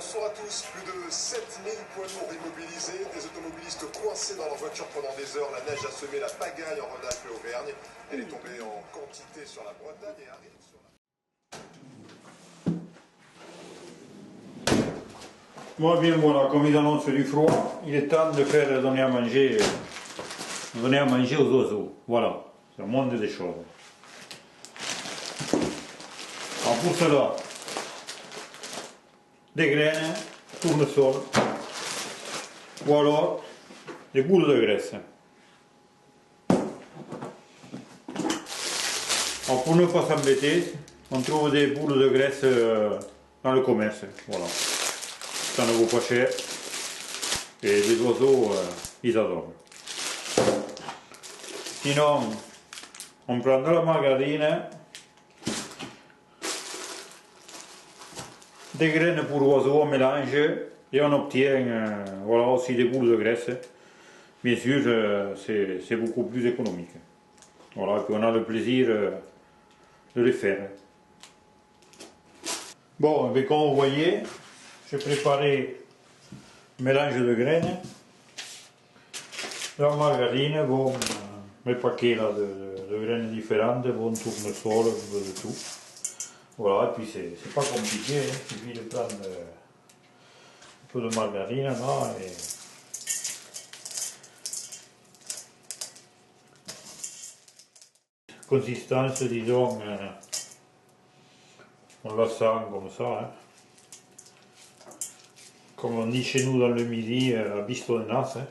Bonsoir à tous. Plus de 7000 poids lourds immobilisés, des automobilistes coincés dans leur voiture pendant des heures. La neige a semé la pagaille en Rhône-Alpes et Auvergne. Elle est tombée en quantité sur la Bretagne et arrive sur la... Bon, bien voilà, comme ils annoncent du froid, il est temps de faire donner à manger aux oiseaux. Voilà, c'est le monde des choses. Alors pour cela, des graines, tournesol, ou alors des boules de graisse. Alors pour ne pas s'embêter, on trouve des boules de graisse dans le commerce. Voilà. Ça ne vaut pas cher. Et les oiseaux, ils adorent. Sinon, on prend de la margarine, des graines pour oiseaux, on mélange et on obtient voilà, aussi des boules de graisse. Bien sûr, c'est beaucoup plus économique. Voilà, et puis on a le plaisir de les faire. Bon, mais comme vous voyez, j'ai préparé un mélange de graines, de la margarine, bon, mes paquets là, de graines différentes, bon tournesol, un peu de tout. Voilà, et puis c'est pas compliqué, hein. Il suffit de prendre un peu de margarine là et consistance, disons, on la sent comme ça, hein. Comme on dit chez nous dans le midi, à bistonnasse. Hein.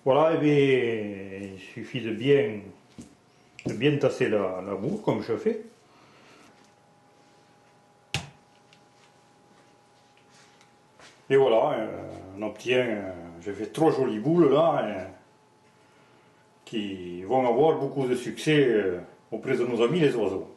Voilà, et bien il suffit de bien tasser la boue comme je fais. Et voilà, on obtient, j'ai fait 3 jolies boules là, qui vont avoir beaucoup de succès auprès de nos amis les oiseaux.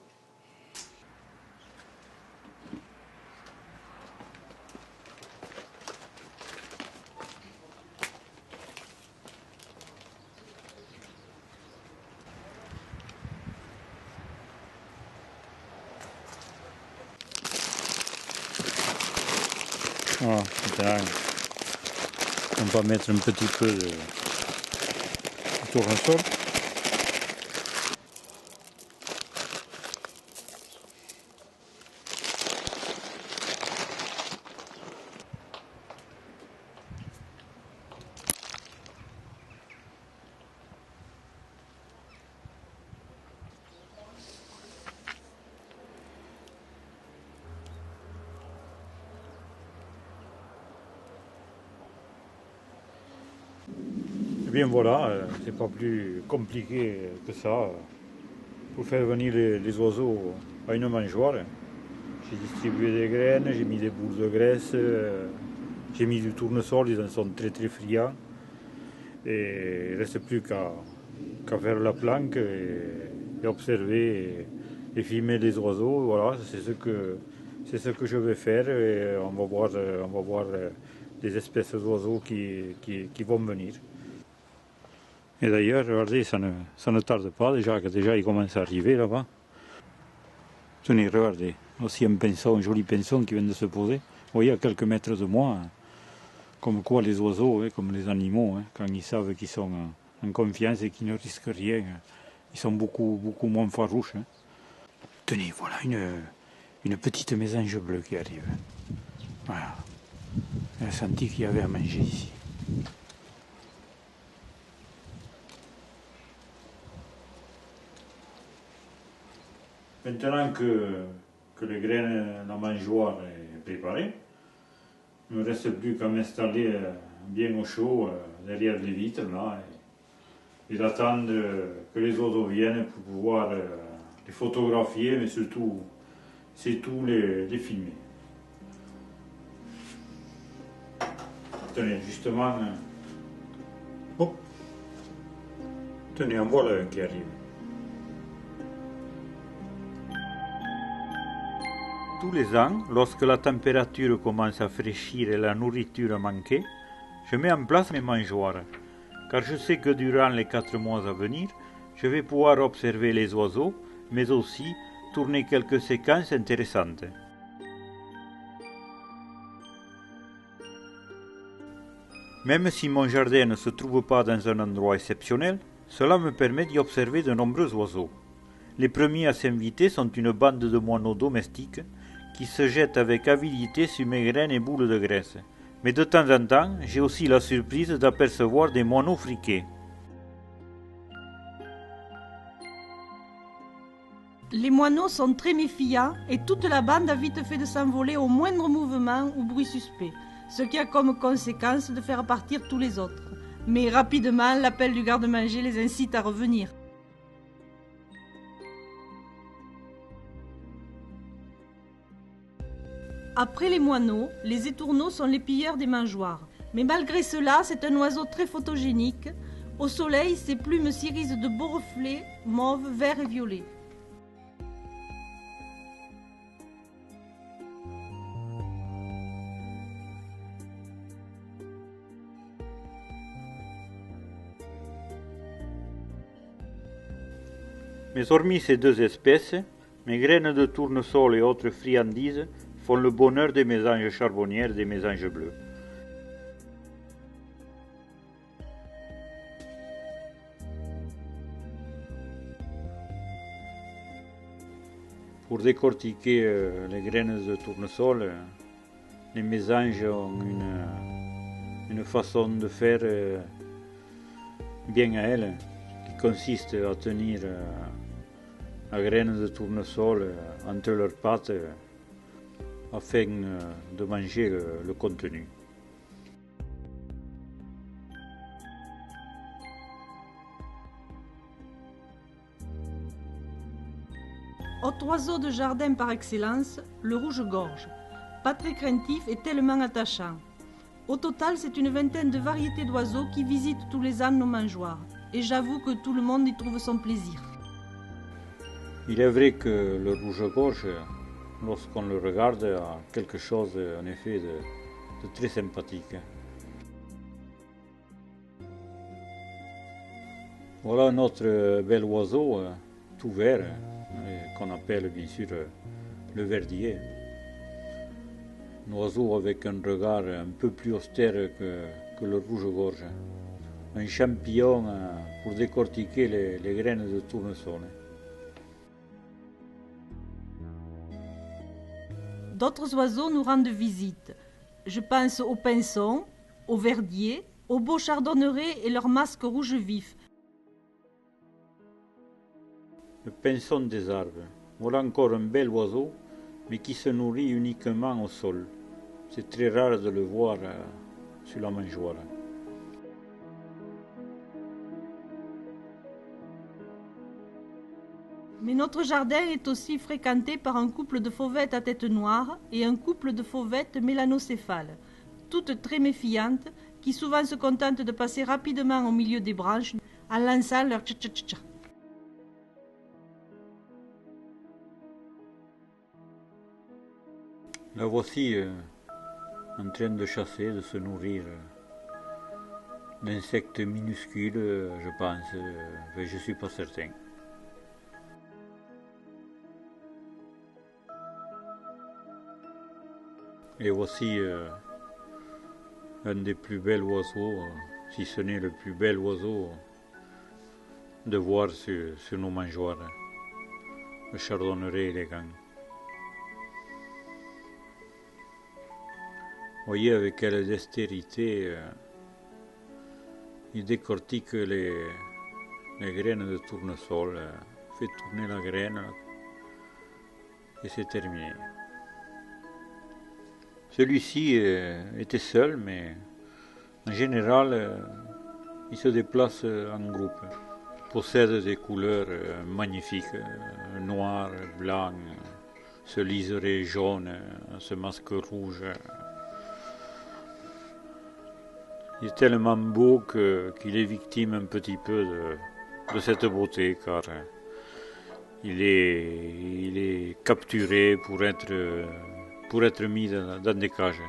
Voilà, on va mettre un petit peu de tournesol. Et bien voilà, c'est pas plus compliqué que ça pour faire venir les oiseaux à une mangeoire. J'ai distribué des graines, j'ai mis des boules de graisse, j'ai mis du tournesol, ils en sont très très friands. Et il ne reste plus qu'à faire la planque et observer et filmer les oiseaux. Voilà, c'est ce que je vais faire et on va voir les espèces d'oiseaux qui vont venir. Et d'ailleurs, regardez, ça ne tarde pas déjà, que déjà il commence à arriver là-bas. Tenez, regardez, aussi un joli pinson qui vient de se poser. Vous voyez, à quelques mètres de moi, comme quoi les oiseaux, comme les animaux, quand ils savent qu'ils sont en confiance et qu'ils ne risquent rien, ils sont beaucoup moins farouches. Tenez, voilà une petite mésange bleue qui arrive. Voilà. Elle a senti qu'il y avait à manger ici. Maintenant que les graines, la mangeoire est préparée, il ne me reste plus qu'à m'installer bien au chaud derrière les vitres là et d'attendre que les oiseaux viennent pour pouvoir les photographier, mais surtout les filmer. Tenez, justement, hop, tenez, en voilà un qui arrive. Tous les ans, lorsque la température commence à fraîchir et la nourriture à manquer, je mets en place mes mangeoires, car je sais que durant les 4 mois à venir, je vais pouvoir observer les oiseaux, mais aussi tourner quelques séquences intéressantes. Même si mon jardin ne se trouve pas dans un endroit exceptionnel, cela me permet d'y observer de nombreux oiseaux. Les premiers à s'inviter sont une bande de moineaux domestiques qui se jettent avec avidité sur mes graines et boules de graisse. Mais de temps en temps, j'ai aussi la surprise d'apercevoir des moineaux friqués. Les moineaux sont très méfiants et toute la bande a vite fait de s'envoler au moindre mouvement ou bruit suspect, ce qui a comme conséquence de faire partir tous les autres. Mais rapidement, l'appel du garde-manger les incite à revenir. Après les moineaux, les étourneaux sont les pilleurs des mangeoires. Mais malgré cela, c'est un oiseau très photogénique. Au soleil, ses plumes s'irisent de beaux reflets mauve, vert et violet. Mais hormis ces deux espèces, mes graines de tournesol et autres friandises font le bonheur des mésanges charbonnières et des mésanges bleus. Pour décortiquer les graines de tournesol, les mésanges ont une façon de faire bien à elles, qui consiste à tenir la graine de tournesol entre leurs pattes afin de manger le contenu. Autre oiseau de jardin par excellence, le rouge-gorge. Pas très craintif et tellement attachant. Au total, c'est une vingtaine de variétés d'oiseaux qui visitent tous les ans nos mangeoires. Et j'avoue que tout le monde y trouve son plaisir. Il est vrai que le rouge-gorge, lorsqu'on le regarde, a quelque chose en effet de très sympathique. Voilà un autre bel oiseau, tout vert, qu'on appelle bien sûr le verdier. Un oiseau avec un regard un peu plus austère que le rouge-gorge. Un champignon pour décortiquer les graines de tournesol. D'autres oiseaux nous rendent visite. Je pense aux pinsons, aux verdiers, aux beaux chardonnerets et leurs masques rouge vif. Le pinson des arbres. Voilà encore un bel oiseau, mais qui se nourrit uniquement au sol. C'est très rare de le voir sur la mangeoire. Mais notre jardin est aussi fréquenté par un couple de fauvettes à tête noire et un couple de fauvettes mélanocéphales, toutes très méfiantes, qui souvent se contentent de passer rapidement au milieu des branches en lançant leur tcha-tcha-tcha. La voici en train de chasser, de se nourrir d'insectes minuscules, je pense, mais je ne suis pas certain. Et voici un des plus bels oiseaux, si ce n'est le plus bel oiseau de voir sur nos mangeoires, le chardonneret élégant. Voyez avec quelle dextérité il décortique les graines de tournesol, fait tourner la graine et c'est terminé. Celui-ci était seul, mais en général, il se déplace en groupe. Il possède des couleurs magnifiques, noir, blanc, ce liseré jaune, ce masque rouge. Il est tellement beau qu'il est victime un petit peu de cette beauté, car il est capturé pour être mis dans des cages.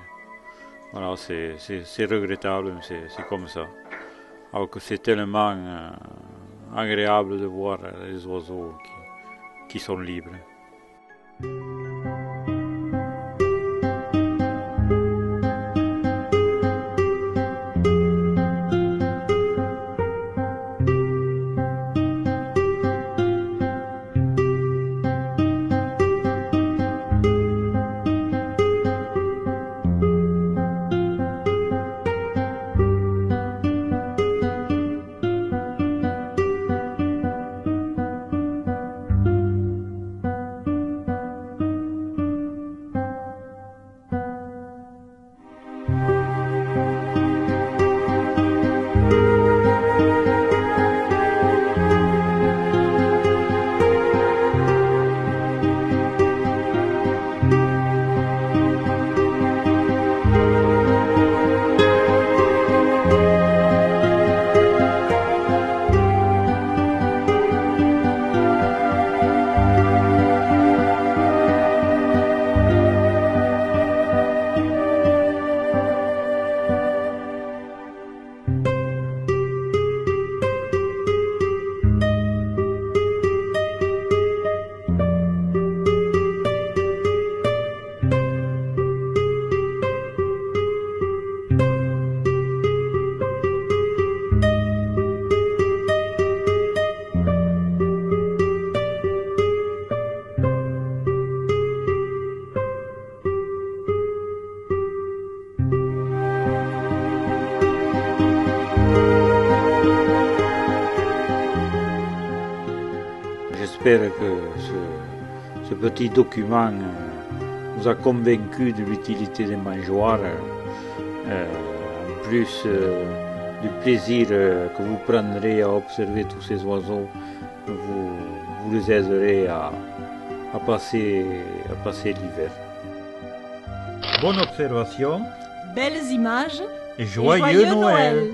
Voilà, c'est regrettable, mais c'est comme ça. Alors que c'est tellement agréable de voir les oiseaux qui sont libres. j'espère que ce petit document nous a convaincus de l'utilité des mangeoires. En plus du plaisir que vous prendrez à observer tous ces oiseaux, vous les aiderez à passer l'hiver. Bonne observation. Belles images Et joyeux Noël.